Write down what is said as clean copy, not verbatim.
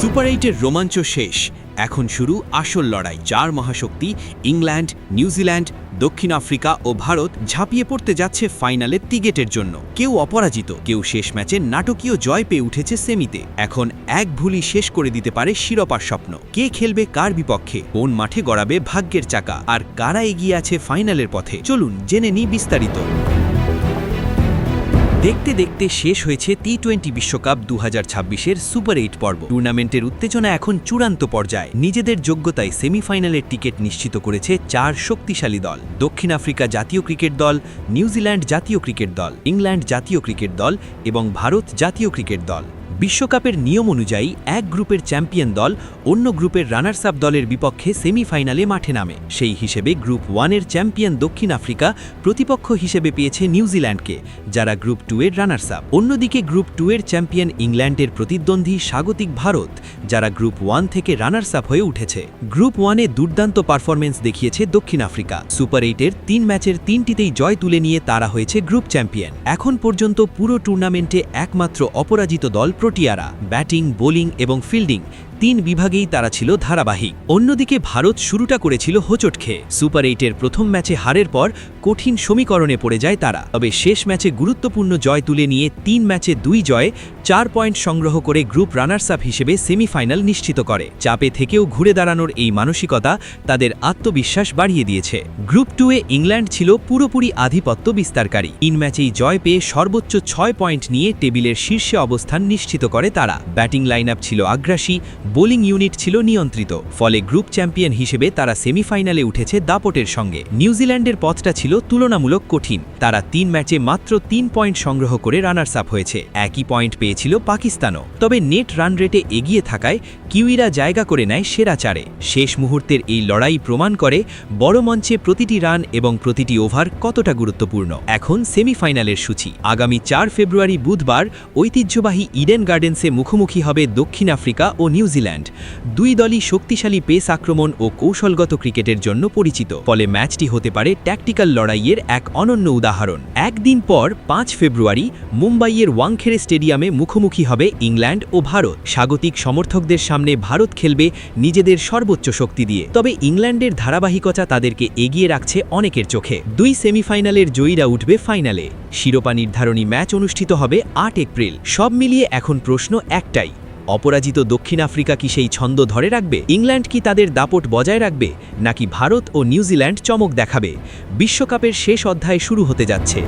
Super 8-এর রোমাঞ্চ শেষ। এখন শুরু আসল লড়াই। 4 মহাশক্তি ইংল্যান্ড, নিউজিল্যান্ড, দক্ষিণ আফ্রিকা ও ভারত ঝাঁপিয়ে পড়তে যাচ্ছে ফাইনালের টিকেটের জন্য। কেউ অপরাজিত, কেউ শেষ ম্যাচে নাটকীয় জয় পেয়ে উঠেছে সেমিতে। এখন এক ভুলই শেষ করে দিতে পারে শিরোপার স্বপ্ন। কে খেলবে কার বিপক্ষে, কোন মাঠে গড়াবে ভাগ্যের চাকা, আর কারা এগিয়ে আছে ফাইনালের পথে, চলুন জেনে নিই বিস্তারিত। দেখতে দেখতে শেষ হয়েছে টি-20 বিশ্বকাপ 2026-এর সুপার 8 পর্ব। টুর্নামেন্টের উত্তেজনা এখন চূড়ান্ত পর্যায়ে। নিজেদের যোগ্যতায় সেমিফাইনালের টিকিট নিশ্চিত করেছে 4 শক্তিশালী দল: দক্ষিণ আফ্রিকা জাতীয় ক্রিকেট দল, নিউজিল্যান্ড জাতীয় ক্রিকেট দল, ইংল্যান্ড জাতীয় ক্রিকেট দল এবং ভারত জাতীয় ক্রিকেট দল। বিশ্বকাপের নিয়ম অনুযায়ী এক গ্রুপের চ্যাম্পিয়ন দল অন্য গ্রুপের রানার্স আপ দলের বিপক্ষে সেমিফাইনালে মাঠে নামে। সেই হিসেবে গ্রুপ 1-এর চ্যাম্পিয়ন দক্ষিণ আফ্রিকা প্রতিপক্ষ হিসেবে পেয়েছে নিউজিল্যান্ডকে, যারা গ্রুপ 2-এর রানার্স আপ। অন্যদিকে গ্রুপ 2-এর চ্যাম্পিয়ন ইংল্যান্ডের প্রতিদ্বন্দ্বী স্বাগতিক ভারত, যারা গ্রুপ 1 থেকে রানার্স আপ হয়ে উঠেছে। গ্রুপ 1-এ দুর্দান্ত পারফরমেন্স দেখিয়েছে দক্ষিণ আফ্রিকা। সুপার 8-এর 3 ম্যাচের 3টিতেই জয় তুলে নিয়ে তারা হয়েছে গ্রুপ চ্যাম্পিয়ন। এখন পর্যন্ত পুরো টুর্নামেন্টে একমাত্র অপরাজিত দল প্রোটিয়ারা। ব্যাটিং, বোলিং এবং ফিল্ডিং 3 বিভাগেই তারা ছিল ধারাবাহিক। অন্যদিকে ভারত শুরুটা করেছিল হোঁচট খেয়ে। সুপার 8-এর প্রথম ম্যাচে হারের পর কঠিন সমীকরণে পড়ে যায় তারা। তবে শেষ ম্যাচে গুরুত্বপূর্ণ জয় তুলে নিয়ে 3 ম্যাচে 2 জয়ে 4 পয়েন্ট সংগ্রহ করে গ্রুপ রানার্স আপ হিসেবে সেমিফাইনাল নিশ্চিত করে। চাপে থেকেও ঘুরে দাঁড়ানোর এই মানসিকতা তাদের আত্মবিশ্বাস বাড়িয়ে দিয়েছে। গ্রুপ 2-এ ইংল্যান্ড ছিল পুরোপুরি আধিপত্য বিস্তারকারী। 3 ম্যাচেই জয় পেয়ে সর্বোচ্চ 6 পয়েন্ট নিয়ে টেবিলের শীর্ষে অবস্থান নিশ্চিত করে তারা। ব্যাটিং লাইন আপ ছিল আগ্রাসী, বোলিং ইউনিট ছিল নিয়ন্ত্রিত। ফলে গ্রুপ চ্যাম্পিয়ন হিসেবে তারা সেমিফাইনালে উঠেছে দাপটের সঙ্গে। নিউজিল্যান্ডের পথটা ছিল তুলনামূলক কঠিন। তারা 3 ম্যাচে মাত্র 3 পয়েন্ট সংগ্রহ করে রানার্স আপ হয়েছে। একই পয়েন্ট পেয়েছিল পাকিস্তানও। তবে নেট রান রেটে এগিয়ে থাকায় কিউইরা জায়গা করে নেয় সেরা 4-এ। শেষ মুহূর্তের এই লড়াই প্রমাণ করে বড় মঞ্চে প্রতিটি রান এবং প্রতিটি ওভার কতটা গুরুত্বপূর্ণ। এখন সেমিফাইনালের সূচি। আগামী 4 ফেব্রুয়ারি বুধবার ঐতিহ্যবাহী ইডেন গার্ডেন্সে মুখোমুখি হবে দক্ষিণ আফ্রিকা ও নিউজিল্যান্ড। দুই দলই শক্তিশালী পেস আক্রমণ ও কৌশলগত ক্রিকেটের জন্য পরিচিত। ফলে ম্যাচটি হতে পারে ট্যাকটিক্যাল লড়াইয়ের এক অনন্য উদাহরণ। একদিন পর 5 ফেব্রুয়ারি মুম্বাইয়ের ওয়াংখেড়ে স্টেডিয়ামে মুখোমুখি হবে ইংল্যান্ড ও ভারত। স্বাগতিক সমর্থকদের সামনে ভারত খেলবে নিজেদের সর্বোচ্চ শক্তি দিয়ে। তবে ইংল্যান্ডের ধারাবাহিকতা তাদেরকে এগিয়ে রাখছে অনেকের চোখে। 2 সেমিফাইনালের জয়ীরা উঠবে ফাইনালে। শিরোপা নির্ধারণী ম্যাচ অনুষ্ঠিত হবে 8 এপ্রিল। সব মিলিয়ে এখন প্রশ্ন একটাই: অপরাজিত দক্ষিণ আফ্রিকা কি সেই ছন্দ ধরে রাখবে? ইংল্যান্ড কি তাদের দাপট বজায় রাখবে, নাকি ভারত ও নিউজিল্যান্ড চমক দেখাবে? বিশ্বকাপের শেষ অধ্যায় শুরু হতে যাচ্ছে।